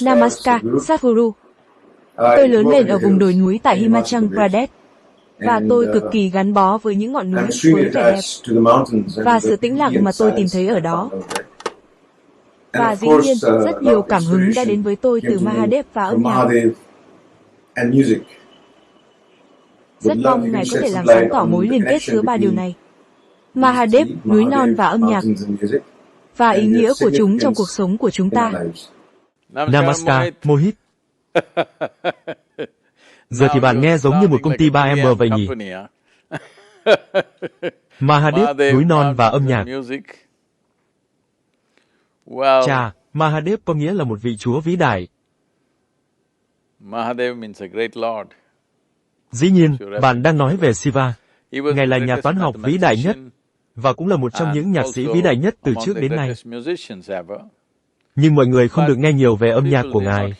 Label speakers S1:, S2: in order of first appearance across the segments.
S1: Namaskar, Sadhguru. Tôi lớn lên ở vùng đồi núi tại Himachal Pradesh, và tôi cực kỳ gắn bó với những ngọn núi, với vẻ đẹp và sự tĩnh lặng mà tôi tìm thấy ở đó. Và dĩ nhiên, rất nhiều cảm hứng đã đến với tôi từ Mahadev và âm nhạc. Rất mong Ngài có thể làm sáng tỏ mối liên kết giữa ba điều này: Mahadev, núi non và âm nhạc, và ý nghĩa của chúng trong cuộc sống của chúng ta.
S2: Namaskar, Mohit. Giờ thì bạn nghe giống như một công ty 3M vậy nhỉ? Mahadev, núi non và âm nhạc. Chà, Mahadev có nghĩa là một vị chúa vĩ đại. Dĩ nhiên, bạn đang nói về Shiva. Ngài là nhà toán học vĩ đại nhất, và cũng là một trong những nhạc sĩ vĩ đại nhất từ trước đến nay. Nhưng mọi người không được nghe nhiều về âm nhạc của Ngài.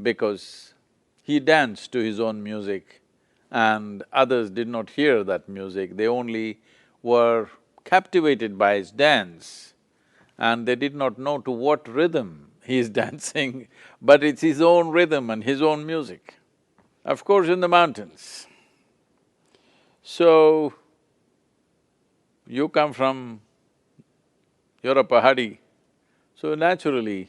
S3: Because he danced to his own music and others did not hear that music. They only were captivated by his dance and they did not know to what rhythm he is dancing, but it's his own rhythm and his own music. Of course, in the mountains. So, you come from… you're a Pahadi, so naturally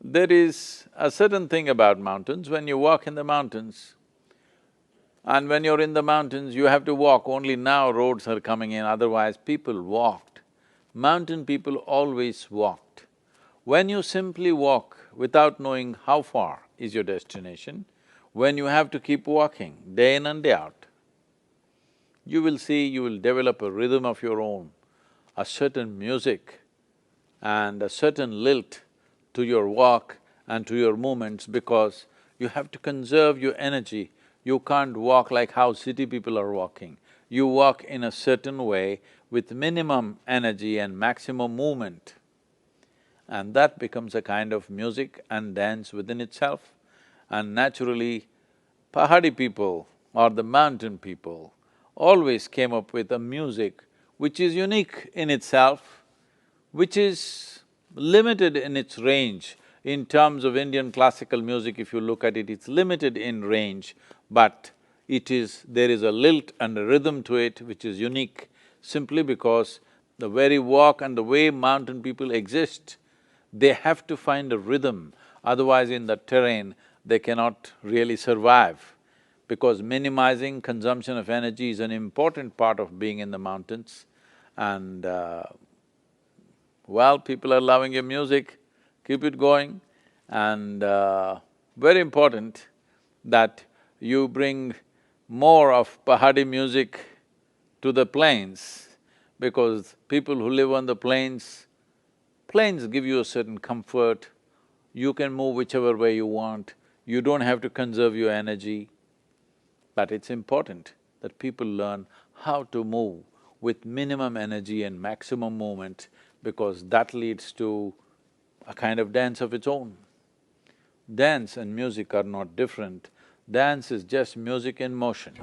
S3: there is a certain thing about mountains. When you walk in the mountains, and when you're in the mountains, you have to walk. Only now roads are coming in, otherwise people walked. Mountain people always walked. When you simply walk without knowing how far is your destination, when you have to keep walking day in and day out, you will see you will develop a rhythm of your own, a certain music and a certain lilt to your walk and to your movements, because you have to conserve your energy. You can't walk like how city people are walking. You walk in a certain way with minimum energy and maximum movement. And that becomes a kind of music and dance within itself. And naturally, Pahadi people or the mountain people always came up with a music which is unique in itself, which is limited in its range. In terms of Indian classical music, if you look at it, it's limited in range, but there is a lilt and a rhythm to it which is unique, simply because the very walk and the way mountain people exist, they have to find a rhythm, otherwise in that terrain they cannot really survive, because minimizing consumption of energy is an important part of being in the mountains. And well, people are loving your music, keep it going. And very important that you bring more of Pahadi music to the plains, because people who live on the plains give you a certain comfort, you can move whichever way you want, you don't have to conserve your energy. But it's important that people learn how to move with minimum energy and maximum movement, because that leads to a kind of dance of its own. Dance and music are not different. Dance is just music in motion.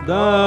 S4: Da